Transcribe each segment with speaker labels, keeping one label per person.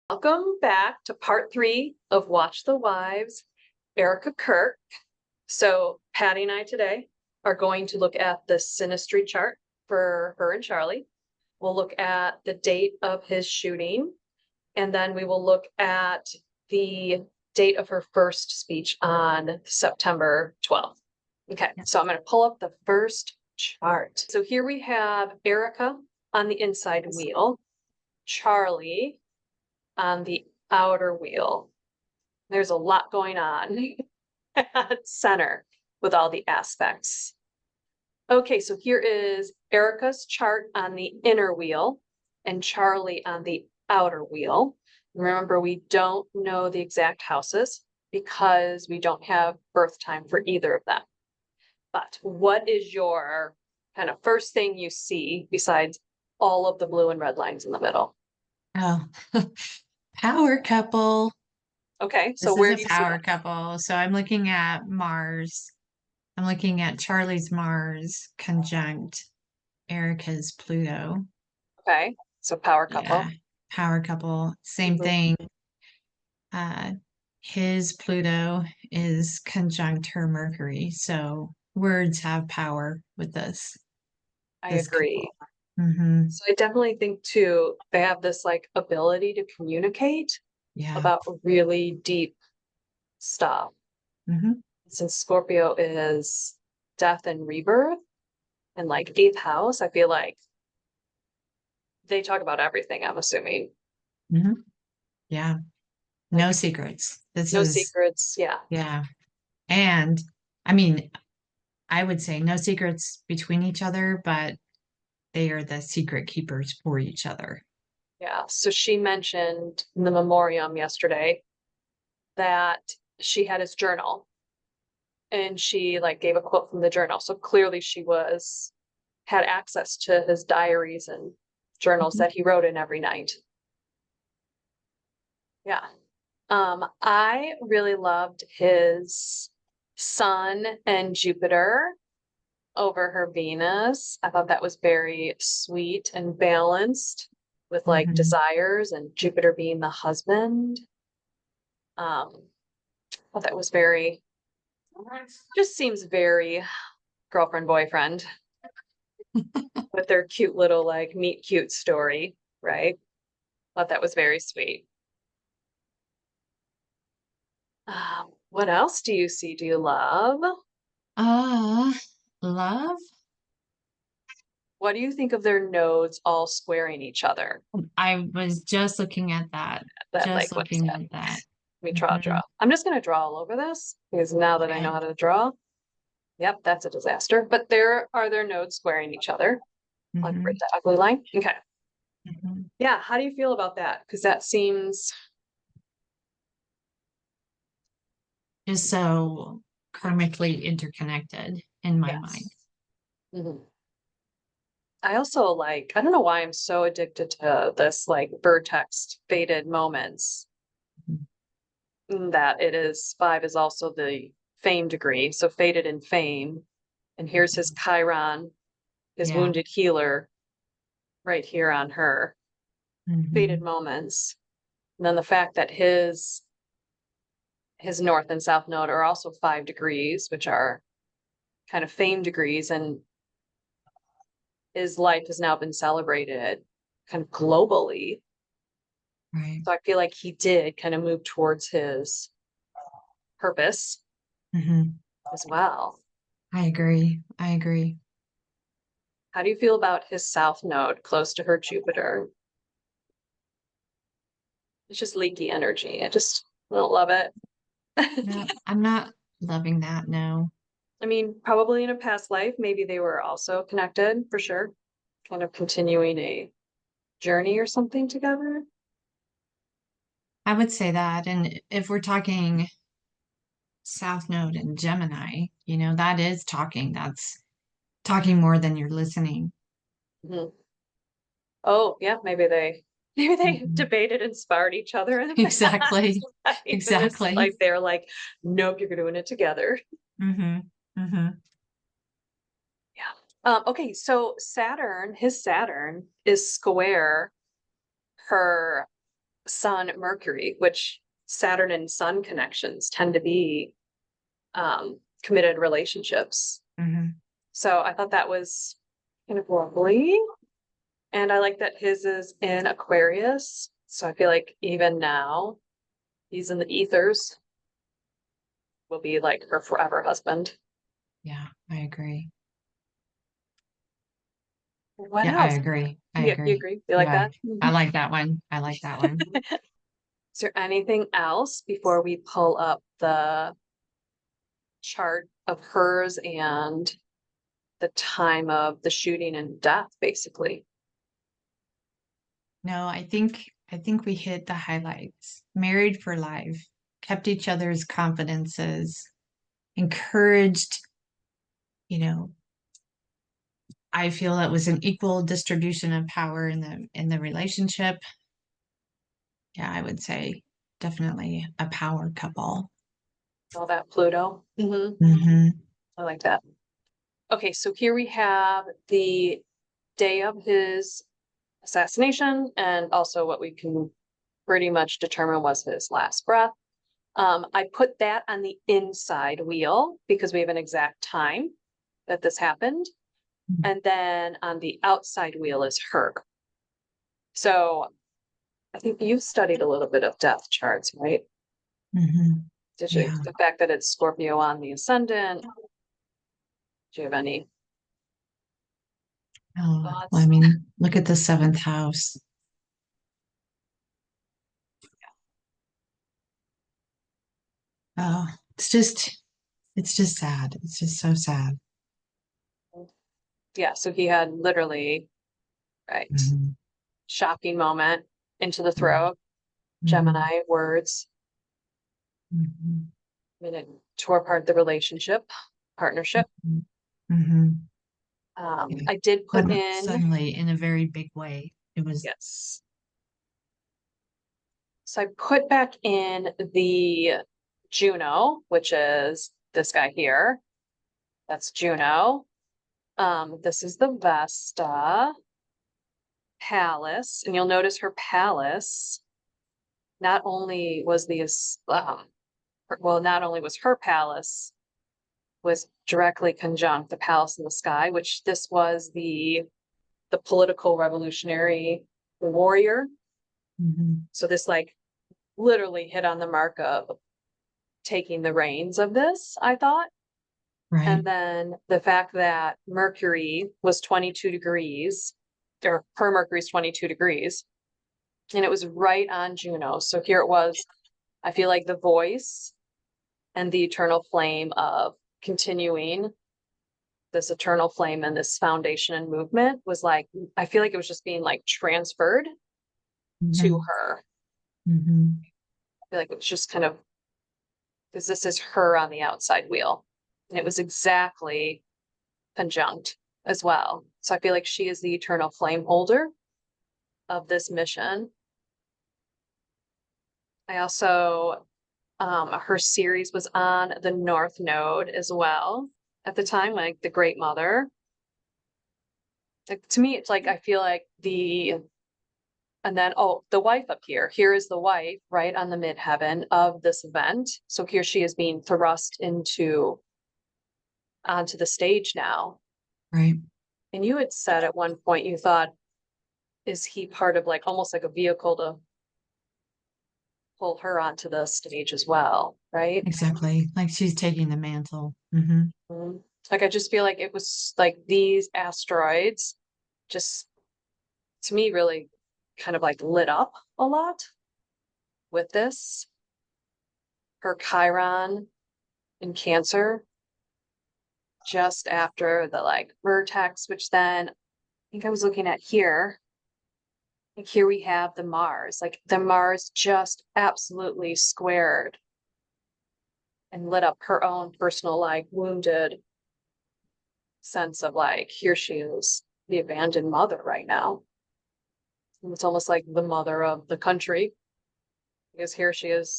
Speaker 1: Welcome back to part 3 of Watch the Wives, Erika Kirk. So Patty and I today are going to look at the synastry chart for her and Charlie. We'll look at the date of his shooting, and then we will look at the date of her first speech on September 12th. Okay, so I'm going to pull up the first chart. So here we have Erika on the inside wheel, Charlie on the outer wheel. There's a lot going on at center with all the aspects. Okay, so here is Erika's chart on the inner wheel and Charlie on the outer wheel. Remember, we don't know the exact houses because we don't have birth time for either of them. But what is your kind of first thing you see besides all of the blue and red lines in the middle?
Speaker 2: Oh, power couple.
Speaker 1: Okay, so
Speaker 2: This
Speaker 1: where
Speaker 2: is
Speaker 1: do
Speaker 2: a
Speaker 1: you see
Speaker 2: power
Speaker 1: that?
Speaker 2: couple. So I'm looking at Mars. I'm looking at Charlie's Mars conjunct Erica's Pluto.
Speaker 1: Okay, so power
Speaker 2: Yeah,
Speaker 1: couple.
Speaker 2: power couple. Same thing. Uh, his Pluto is conjunct her Mercury. So words have power with
Speaker 1: I
Speaker 2: this
Speaker 1: agree.
Speaker 2: couple. Mm-hmm.
Speaker 1: So I definitely think too, they have this like ability to communicate
Speaker 2: Yeah.
Speaker 1: about really deep stuff.
Speaker 2: Mm-hmm.
Speaker 1: Since Scorpio is death and rebirth and like eighth house, I feel like they talk about everything, I'm assuming.
Speaker 2: Mm-hmm. Yeah. No
Speaker 1: Like
Speaker 2: secrets. This
Speaker 1: no
Speaker 2: is,
Speaker 1: secrets. Yeah.
Speaker 2: yeah. And I mean, I would say no secrets between each other, but they are the secret keepers for each other.
Speaker 1: Yeah. So she mentioned in the memoriam yesterday that she had his journal and she like gave a quote from the journal. So clearly she had access to his diaries and journals
Speaker 2: Mhm.
Speaker 1: that he wrote in every night. Yeah. I really loved his Sun and Jupiter over her Venus. I thought that was very sweet and balanced with like
Speaker 2: Mhm.
Speaker 1: desires and Jupiter being the husband. I thought that was very, just seems very girlfriend boyfriend with their cute little like meet cute story, right? Thought that was very sweet. What else do you see? Do you love?
Speaker 2: Uh, love.
Speaker 1: What do you think of their nodes all squaring each other?
Speaker 2: I was just looking at that.
Speaker 1: That
Speaker 2: Just
Speaker 1: like what is
Speaker 2: looking
Speaker 1: that?
Speaker 2: at that.
Speaker 1: Let me draw.
Speaker 2: Mhm.
Speaker 1: I'm just gonna draw all over this because now that I know
Speaker 2: Okay.
Speaker 1: how to draw, yep, that's a disaster. But there are their nodes squaring each other on
Speaker 2: Hmm.
Speaker 1: the ugly line. Okay.
Speaker 2: Hmm.
Speaker 1: Yeah, how do you feel about that? Because that seems
Speaker 2: Just so karmically interconnected in my mind.
Speaker 1: yes. Mhm. I also like, I don't know why I'm so addicted to this like vertex faded moments that it is 5 is also the fame degree. So faded in fame. And here's his Chiron, his
Speaker 2: Yeah.
Speaker 1: wounded healer right here on her faded
Speaker 2: Hmm.
Speaker 1: moments. And then the fact that his north and south node are also 5 degrees, which are kind of fame degrees, and his life has now been celebrated kind of globally.
Speaker 2: Right.
Speaker 1: So I feel like he did kind of move towards his purpose
Speaker 2: Hmm.
Speaker 1: as well.
Speaker 2: I agree. I agree.
Speaker 1: How do you feel about his south node close to her Jupiter? It's just leaky energy. I don't love it.
Speaker 2: No, I'm not loving that. No.
Speaker 1: I mean, probably in a past life, maybe they were also connected for sure, kind of continuing a journey or something together.
Speaker 2: I would say that. And if we're talking South Node and Gemini, that is talking. That's talking more than you're listening.
Speaker 1: Mhm. Oh, yeah, maybe they
Speaker 2: Mhm.
Speaker 1: debated and sparred each other in the past
Speaker 2: Exactly.
Speaker 1: life. And this
Speaker 2: Exactly.
Speaker 1: life, they're like, nope, you're doing it together.
Speaker 2: Hmm. Hmm.
Speaker 1: Yeah. Okay, so his Saturn is square her Sun Mercury, which Saturn and Sun connections tend to be committed relationships. So I thought that was kind of lovely. And I like that his is in Aquarius. So I feel like even now he's in the ethers, will be like her forever husband.
Speaker 2: Yeah, I agree.
Speaker 1: What
Speaker 2: Yeah, I
Speaker 1: else?
Speaker 2: agree. I
Speaker 1: You
Speaker 2: agree.
Speaker 1: agree? You like
Speaker 2: Yeah,
Speaker 1: that?
Speaker 2: I like that one. I like that one.
Speaker 1: Is there anything else before we pull up the chart of hers and the time of the shooting and death, basically?
Speaker 2: No, I think we hit the highlights. Married for life, kept each other's confidences, encouraged, you know, I feel it was an equal distribution of power in the relationship. Yeah, I would say definitely a power couple.
Speaker 1: All that Pluto.
Speaker 2: Mm-hmm.
Speaker 1: I like that. Okay, so here we have the day of his assassination and also what we can pretty much determine was his last breath. I put that on the inside wheel because we have an exact time that this happened. And then on the outside wheel is her. So I think you've studied a little bit of death charts, right?
Speaker 2: Mm-hmm.
Speaker 1: Did you,
Speaker 2: Yeah.
Speaker 1: the fact that it's Scorpio on the ascendant, do you have any
Speaker 2: Oh,
Speaker 1: thoughts?
Speaker 2: well, I mean, look at the seventh house. Oh, it's just sad. It's just so sad.
Speaker 1: Yeah, so he had literally, right,
Speaker 2: Mm-hmm.
Speaker 1: shocking moment into the throat, Gemini words.
Speaker 2: Mm-hmm.
Speaker 1: I mean, it tore apart the relationship, partnership.
Speaker 2: Mm-hmm.
Speaker 1: I did put in,
Speaker 2: Suddenly, in a very big way, it was.
Speaker 1: yes. So I put back in the Juno, which is this guy here. That's Juno. This is the Vesta palace, and you'll notice her palace not only was not only was her palace was directly conjunct the palace in the sky, which this was the political revolutionary warrior.
Speaker 2: Mm-hmm.
Speaker 1: So this like literally hit on the mark of taking the reins of this, I thought.
Speaker 2: Right.
Speaker 1: And then the fact that Mercury was 22 degrees, or her Mercury's 22 degrees, and it was right on Juno. So here it was, I feel like the voice and the eternal flame of continuing this eternal flame and this foundation and movement was like, I feel like it was just being like transferred to her.
Speaker 2: Mm-hmm.
Speaker 1: I feel like it was just kind of, because this is her on the outside wheel. And it was exactly conjunct as well. So I feel like she is the eternal flame holder of this mission. I also, her series was on the North Node as well at the time, like the Great Mother. Like, to me, it's like, I feel like and then, oh, the wife up here. Here is the wife right on the midheaven of this event. So here she is being thrust onto the stage now.
Speaker 2: Right.
Speaker 1: And you had said at one point you thought, is he part of like almost like a vehicle to pull her onto the stage as well, right?
Speaker 2: Exactly. Like she's taking the mantle. Mm-hmm.
Speaker 1: Like I just feel like it was like these asteroids just to me really kind of like lit up a lot with this. Her Chiron in Cancer just after the like vertex, which then I think I was looking at here. Like here we have the Mars, like the Mars just absolutely squared and lit up her own personal, like wounded sense of like, here she is, the abandoned mother right now. And it's almost like the mother of the country because here she is,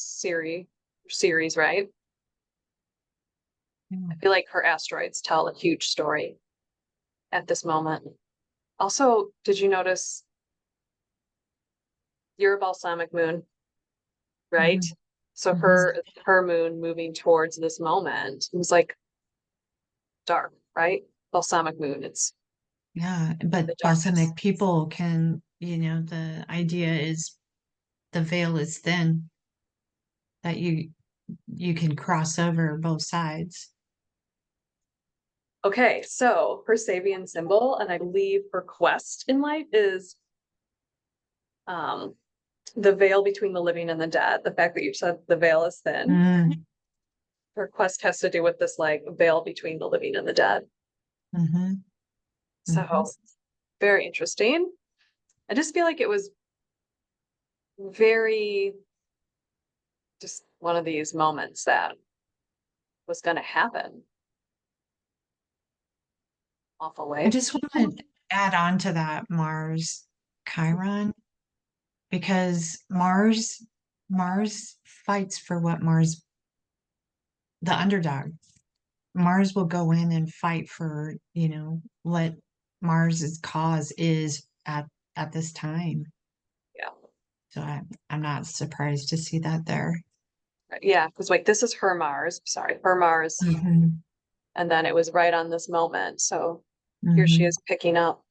Speaker 1: Ceres, right?
Speaker 2: Yeah.
Speaker 1: I feel like her asteroids tell a huge story at this moment. Also, did you notice you're a balsamic moon, right?
Speaker 2: Mhm.
Speaker 1: So
Speaker 2: Mhm.
Speaker 1: her moon moving towards this moment, it was like dark, right? Balsamic moon, it's
Speaker 2: Yeah, but
Speaker 1: the darkness.
Speaker 2: balsamic people can, the idea is the veil is thin, that you can cross over both sides.
Speaker 1: Okay, so her Sabian symbol, and I believe her quest in life is um the veil between the living and the dead. The fact that you said the veil is thin.
Speaker 2: Mm,
Speaker 1: Her quest has to do with this like veil between the living and the dead.
Speaker 2: mhm, mhm.
Speaker 1: So very interesting. I just feel like it was very just one of these moments that was going to happen. Awful
Speaker 2: I
Speaker 1: way.
Speaker 2: just want to add on to that Mars Chiron, because Mars fights for what the underdog. Mars will go in and fight for, what Mars's cause is at this time.
Speaker 1: Yeah.
Speaker 2: So I'm not surprised to see that there.
Speaker 1: Yeah. Because like this is her Mars. Sorry, her Mars.
Speaker 2: Mhm,
Speaker 1: And then it was right on this moment. So here she
Speaker 2: mhm.
Speaker 1: is picking up.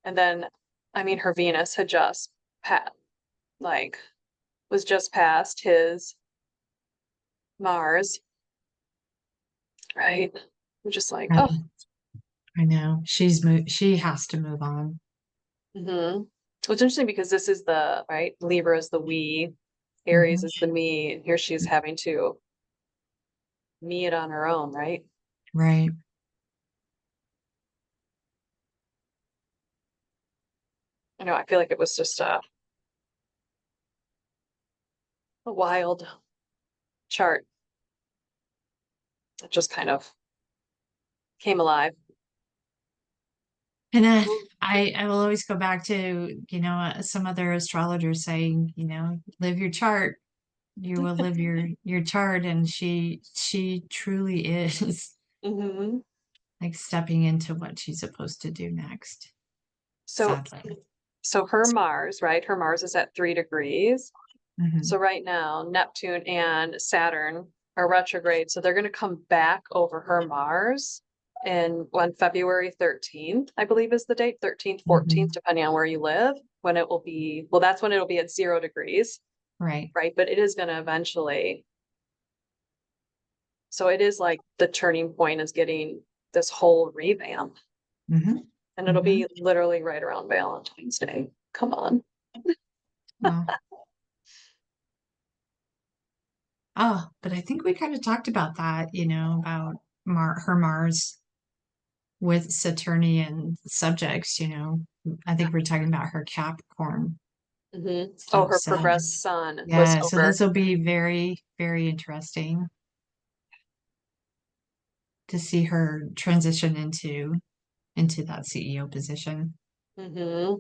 Speaker 1: And then, I mean, her Venus had just pat like was just past his Mars, right? I'm just like,
Speaker 2: I,
Speaker 1: oh,
Speaker 2: I know she has to move on.
Speaker 1: mm-hmm. It's interesting because this is the right Libra is the we, Aries
Speaker 2: Mhm.
Speaker 1: is the me, and here she's having to me it on her own, right?
Speaker 2: Right.
Speaker 1: I know, I feel like it was just a wild chart that just kind of came alive.
Speaker 2: And I will always go back to, some other astrologers saying, live your chart. You will live your chart. And she truly is
Speaker 1: Mm-hmm.
Speaker 2: like stepping into what she's supposed to do next,
Speaker 1: So,
Speaker 2: sadly.
Speaker 1: so her Mars, right? Her Mars is at 3 degrees.
Speaker 2: Hmm.
Speaker 1: So right now, Neptune and Saturn are retrograde. So they're going to come back over her Mars in on February 13th, I believe is the date, 13th, 14th,
Speaker 2: Hmm.
Speaker 1: depending on where you live, when it will be, well, that's when it'll be at 0 degrees,
Speaker 2: Right.
Speaker 1: right? But it is going to eventually, so it is like the turning point is getting this whole revamp.
Speaker 2: Hmm.
Speaker 1: And it'll
Speaker 2: Hmm.
Speaker 1: be literally right around Valentine's Day. Come on.
Speaker 2: Well, but I think we kind of talked about that, about her Mars with Saturnian subjects, I think we're talking about her Capricorn
Speaker 1: Hmm. Oh,
Speaker 2: stuff.
Speaker 1: her
Speaker 2: So,
Speaker 1: progressed sun was
Speaker 2: yeah, so
Speaker 1: over.
Speaker 2: this will be very, very interesting to see her transition into that CEO position.
Speaker 1: Hmm.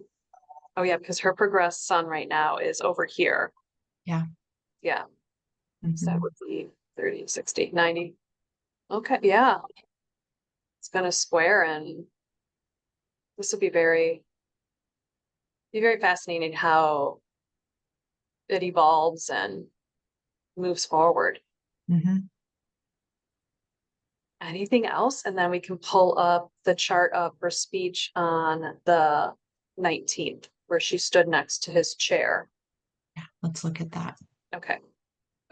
Speaker 1: Oh yeah, because her progressed sun right now is over here.
Speaker 2: Yeah.
Speaker 1: Yeah. So that
Speaker 2: Hmm.
Speaker 1: would be 30, 60, 90. Okay, yeah. It's gonna square and this will be very fascinating how it evolves and moves forward.
Speaker 2: Hmm.
Speaker 1: Anything else? And then we can pull up the chart of her speech on the 19th, where she stood next to his chair.
Speaker 2: Yeah, let's look at that.
Speaker 1: Okay.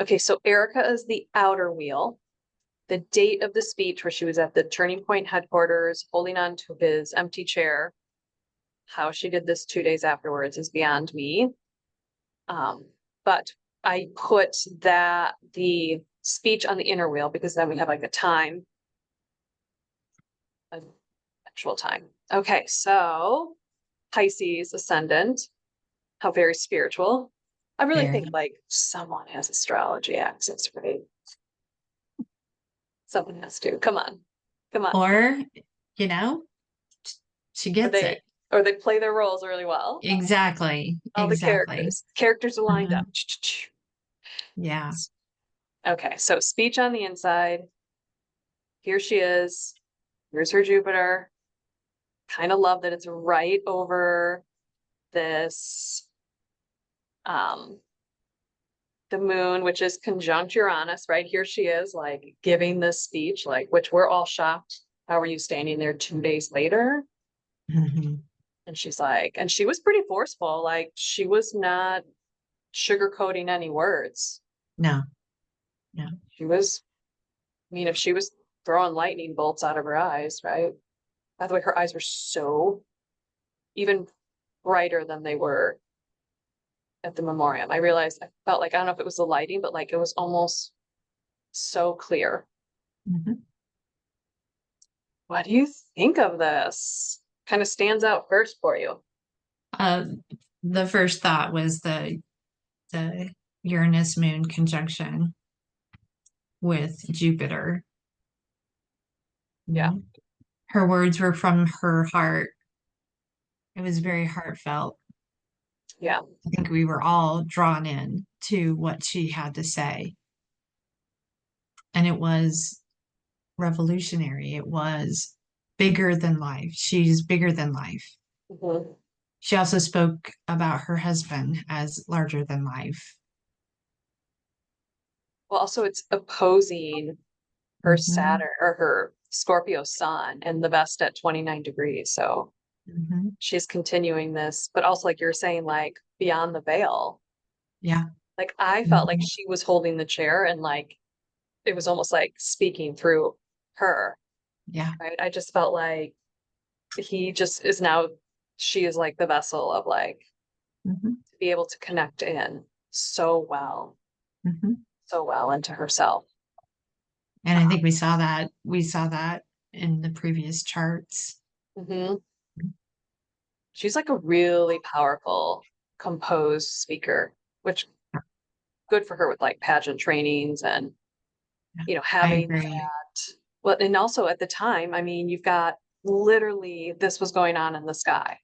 Speaker 1: Okay, so Erika is the outer wheel. The date of the speech where she was at the Turning Point headquarters, holding on to his empty chair. How she did this 2 days afterwards is beyond me. But I put the speech on the inner wheel because then we have like a time, an actual time. Okay, so Pisces ascendant, how very spiritual. I really think
Speaker 2: Very.
Speaker 1: like someone has astrology access, right? Someone has to. Come on. Come on.
Speaker 2: Or, you know, she
Speaker 1: Or
Speaker 2: gets
Speaker 1: they
Speaker 2: it.
Speaker 1: or they play their roles really well.
Speaker 2: Exactly.
Speaker 1: All the
Speaker 2: Exactly.
Speaker 1: characters are lined up.
Speaker 2: Mhm. Yeah.
Speaker 1: Okay, so speech on the inside. Here she is. Here's her Jupiter. Kind of love that it's right over this, the moon, which is conjunct Uranus, right? Here she is, like giving this speech, like, which we're all shocked. How are you standing there 2 days later?
Speaker 2: Mhm.
Speaker 1: And she's like, and she was pretty forceful. Like, she was not sugarcoating any words.
Speaker 2: No, no.
Speaker 1: She was, I mean, if she was throwing lightning bolts out of her eyes, right? By the way, her eyes were so even brighter than they were at the memoriam. I realized I felt like, I don't know if it was the lighting, but like it was almost so clear.
Speaker 2: Mhm.
Speaker 1: What do you think of this? Kind of stands out first for you.
Speaker 2: Uh, the first thought was the Uranus moon conjunction with Jupiter.
Speaker 1: Yeah.
Speaker 2: Mhm. Her words were from her heart. It was very heartfelt.
Speaker 1: Yeah.
Speaker 2: I think we were all drawn in to what she had to say. And it was revolutionary. It was bigger than life. She's bigger than life.
Speaker 1: Mhm.
Speaker 2: She also spoke about her husband as larger than life.
Speaker 1: Well, also it's opposing her
Speaker 2: Mhm.
Speaker 1: Saturn or her Scorpio sun and the best at 29 degrees. So
Speaker 2: Mhm.
Speaker 1: she's continuing this, but also like you're saying, like beyond the veil.
Speaker 2: Yeah.
Speaker 1: Like I felt like
Speaker 2: Mhm.
Speaker 1: she was holding the chair and like it was almost like speaking through her.
Speaker 2: Yeah.
Speaker 1: Right. I just felt like he just is now, she is like the vessel of like
Speaker 2: Mhm.
Speaker 1: to be able to connect in
Speaker 2: Mhm.
Speaker 1: so well into herself.
Speaker 2: And I think we saw that in the previous charts.
Speaker 1: Mhm. She's like a really powerful, composed speaker, which good for her with like pageant trainings and,
Speaker 2: Yeah, I
Speaker 1: having
Speaker 2: agree.
Speaker 1: that. Well, and also at the time, I mean, you've got literally this was going on in the sky.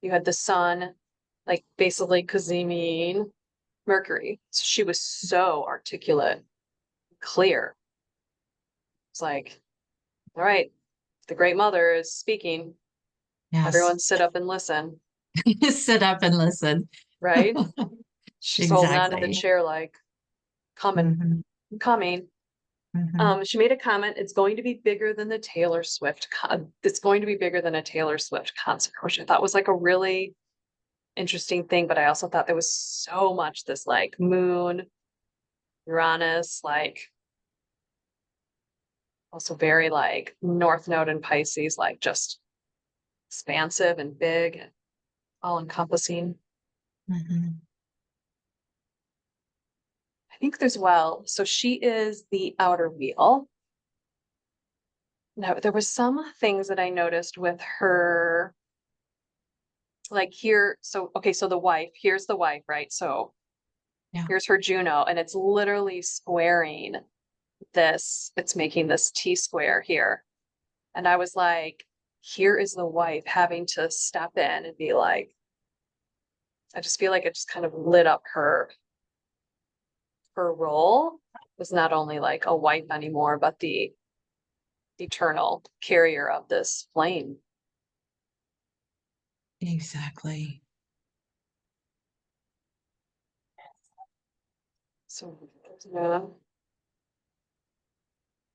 Speaker 1: You had the sun, like basically Kazimine Mercury. So she was so articulate, clear. It's like, all right, the great mother is speaking.
Speaker 2: Yes.
Speaker 1: Everyone sit up and listen,
Speaker 2: Sit up and listen.
Speaker 1: right? She's holding on to the
Speaker 2: Exactly.
Speaker 1: chair like coming,
Speaker 2: Mhm.
Speaker 1: coming.
Speaker 2: Mhm.
Speaker 1: She made a comment. It's going to be bigger than the Taylor Swift. It's going to be bigger than a Taylor Swift concert, which I thought was like a really interesting thing. But I also thought there was so much this like moon, Uranus, like also very like North Node and Pisces, like just expansive and big, all encompassing.
Speaker 2: Mhm.
Speaker 1: I think there's well, so she is the outer wheel. Now there was some things that I noticed with her, like here. So okay, so the wife, here's the wife, right? So
Speaker 2: Yeah.
Speaker 1: here's her Juno, and it's literally squaring this, it's making this T square here. And I was like, here is the wife having to step in and be like, I just feel like it just kind of lit up her role was not only like a wife anymore, but the eternal carrier of this flame.
Speaker 2: Exactly.
Speaker 1: So yeah,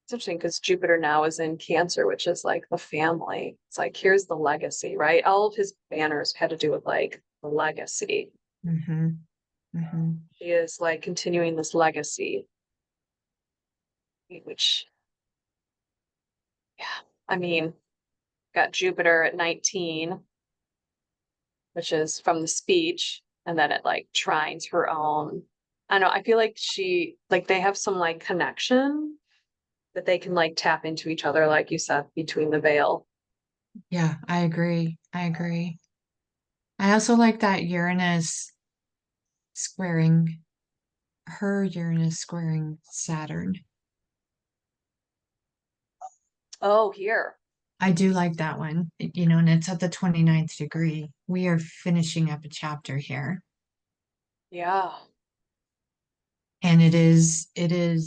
Speaker 1: it's interesting because Jupiter now is in Cancer, which is like the family. It's like here's the legacy, right? All of his banners had to do with like the legacy.
Speaker 2: Mhm. Mhm.
Speaker 1: He is like continuing this legacy, which yeah, I mean, got Jupiter at 19, which is from the speech, and then it like trines her own. I know, I feel like like they have some like connection that they can like tap into each other, like you said, between the veil.
Speaker 2: Yeah, I agree. I agree. I also like that squaring Uranus squaring Saturn.
Speaker 1: Oh, here.
Speaker 2: I do like that one, and it's at the 29th degree. We are finishing up a chapter here.
Speaker 1: Yeah.
Speaker 2: And it is, like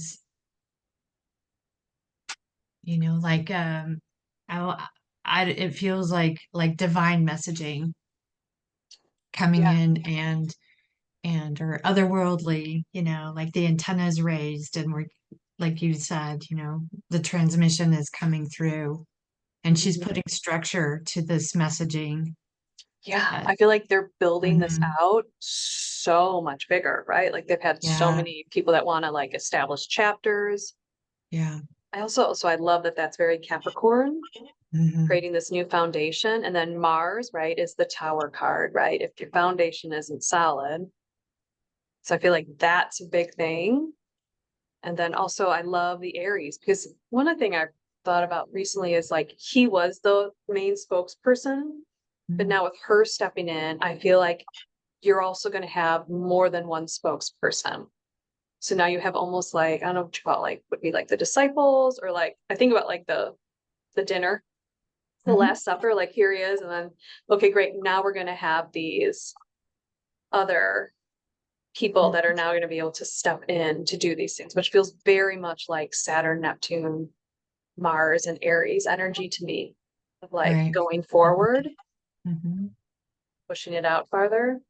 Speaker 2: I it feels like divine messaging. coming
Speaker 1: Yeah.
Speaker 2: in and or otherworldly, like the antenna is raised and we're like you said, the transmission is coming through and she's
Speaker 1: Mhm.
Speaker 2: putting structure to this messaging.
Speaker 1: Yeah,
Speaker 2: that-
Speaker 1: I feel like they're building this
Speaker 2: Mhm.
Speaker 1: out so much bigger, right? Like they've had so
Speaker 2: Yeah,
Speaker 1: many people that want to like establish chapters.
Speaker 2: yeah.
Speaker 1: I love that that's very Capricorn,
Speaker 2: Hmm.
Speaker 1: creating this new foundation. And then Mars, right, is the tower card, right? If your foundation isn't solid. So I feel like that's a big thing. And then also I love the Aries because one thing I've thought about recently is like he was the main spokesperson, but now with her stepping in, I feel like you're also going to have more than one spokesperson. So now you have almost like, I don't know what you call it, like would be like the disciples or like I think about like the dinner, the
Speaker 2: Hmm.
Speaker 1: Last Supper, like here he is, and then okay, great. Now we're gonna have these other people that are now going to be able to step in to do these things, which feels very much like Saturn, Neptune, Mars, and Aries energy to me of like
Speaker 2: Right.
Speaker 1: going forward,
Speaker 2: Hmm.
Speaker 1: pushing it out farther.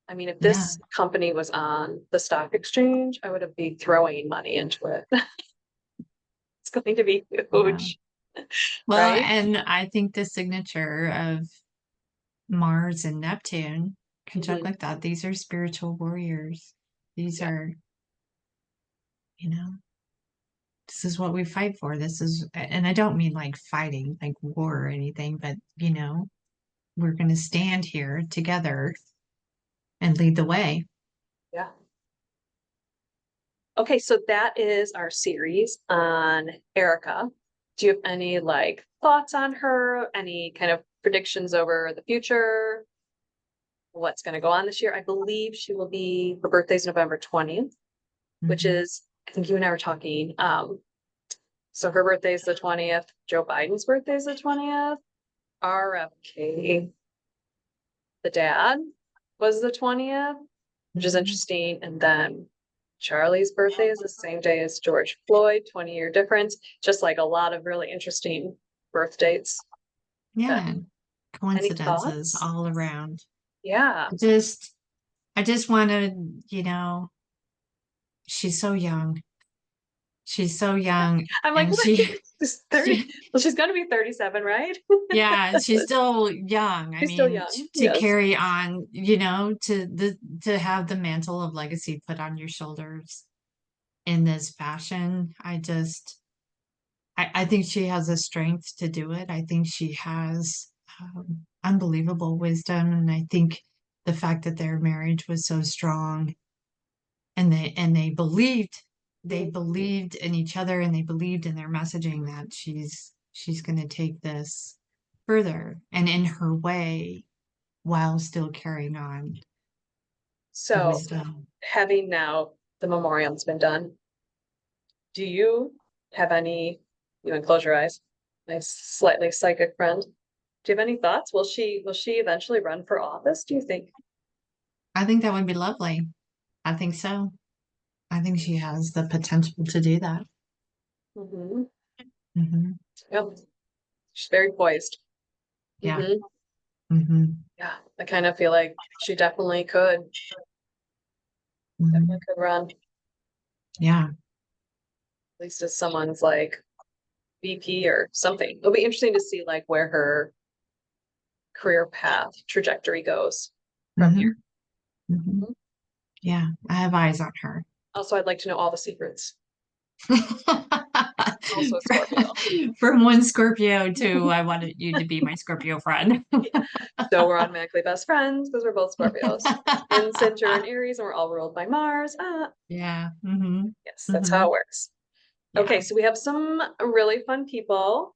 Speaker 1: I mean, if
Speaker 2: Yeah.
Speaker 1: this company was on the stock exchange, I would have been throwing money into it. It's going to be
Speaker 2: Yeah.
Speaker 1: huge,
Speaker 2: Well,
Speaker 1: right?
Speaker 2: and I think the signature of Mars and Neptune, conjunct
Speaker 1: Mhm.
Speaker 2: like that, these are spiritual warriors. These
Speaker 1: Yeah.
Speaker 2: are, you know, this is what we fight for. This is, and I don't mean like fighting, like war or anything, but, we're going to stand here together and lead the way.
Speaker 1: Yeah. Okay, so that is our series on Erika. Do you have any like thoughts on her? Any kind of predictions over the future? What's going to go on this year? I believe her birthday's November 20th, which
Speaker 2: Mhm.
Speaker 1: is, I think you and I were talking. So her birthday's the 20th, Joe Biden's birthday's the 20th, RFK, the dad, was the 20th, which is
Speaker 2: Mhm.
Speaker 1: interesting. And then Charlie's birthday is the same day as George Floyd, 20-year difference, just like a lot of really interesting birth dates.
Speaker 2: Yeah.
Speaker 1: Any
Speaker 2: Coincidences
Speaker 1: thoughts?
Speaker 2: all around.
Speaker 1: Yeah.
Speaker 2: Just, I just wanted, she's so young. She's so young
Speaker 1: I'm like,
Speaker 2: and
Speaker 1: what? She's 30.
Speaker 2: she,
Speaker 1: Well, she's going to be 37, right?
Speaker 2: yeah, she's still young. I
Speaker 1: She's still
Speaker 2: mean,
Speaker 1: young.
Speaker 2: to
Speaker 1: Yes.
Speaker 2: carry on, to have the mantle of legacy put on your shoulders in this fashion. I think she has the strength to do it. I think she has unbelievable wisdom. And I think the fact that their marriage was so strong and they believed in each other and they believed in their messaging that she's going to take this further and in her way while still carrying on the
Speaker 1: So,
Speaker 2: wisdom.
Speaker 1: having now the memorial's been done, do you have any, you can close your eyes, my slightly psychic friend. Do you have any thoughts? Will she eventually run for office, do you think?
Speaker 2: I think that would be lovely. I think so. I think she has the potential to do that.
Speaker 1: Mm-hmm.
Speaker 2: Hmm.
Speaker 1: Yep. She's very poised.
Speaker 2: Yeah.
Speaker 1: Mm-hmm.
Speaker 2: Hmm.
Speaker 1: Yeah. I kind of feel like she definitely
Speaker 2: Hmm.
Speaker 1: could run, at
Speaker 2: Yeah.
Speaker 1: least as someone's like VP or something. It'll be interesting to see like where her career path trajectory goes from
Speaker 2: Hmm.
Speaker 1: here.
Speaker 2: Hmm.
Speaker 1: Mhm.
Speaker 2: Yeah. I have eyes on her.
Speaker 1: Also, I'd like to know all the secrets. Also a Scorpio.
Speaker 2: From one Scorpio to I wanted you to be my Scorpio friend.
Speaker 1: So we're automatically best friends because we're both Scorpios. In Center and Aries, and we're all ruled by Mars. Ah,
Speaker 2: Yeah. Hmm.
Speaker 1: yes, that's how
Speaker 2: Hmm.
Speaker 1: it works. Okay,
Speaker 2: Yeah.
Speaker 1: so we have some really fun people,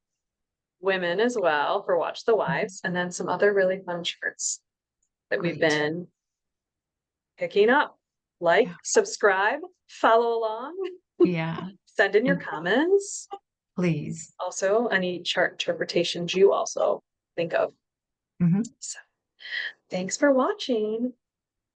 Speaker 1: women as well, for Watch the Wives, and then some other really fun charts that we've
Speaker 2: Great.
Speaker 1: been picking up. Like,
Speaker 2: Yeah.
Speaker 1: subscribe, follow along,
Speaker 2: Yeah.
Speaker 1: send in your
Speaker 2: And
Speaker 1: comments.
Speaker 2: please.
Speaker 1: Also, any chart interpretations you also think of.
Speaker 2: Mhm.
Speaker 1: So, thanks for watching.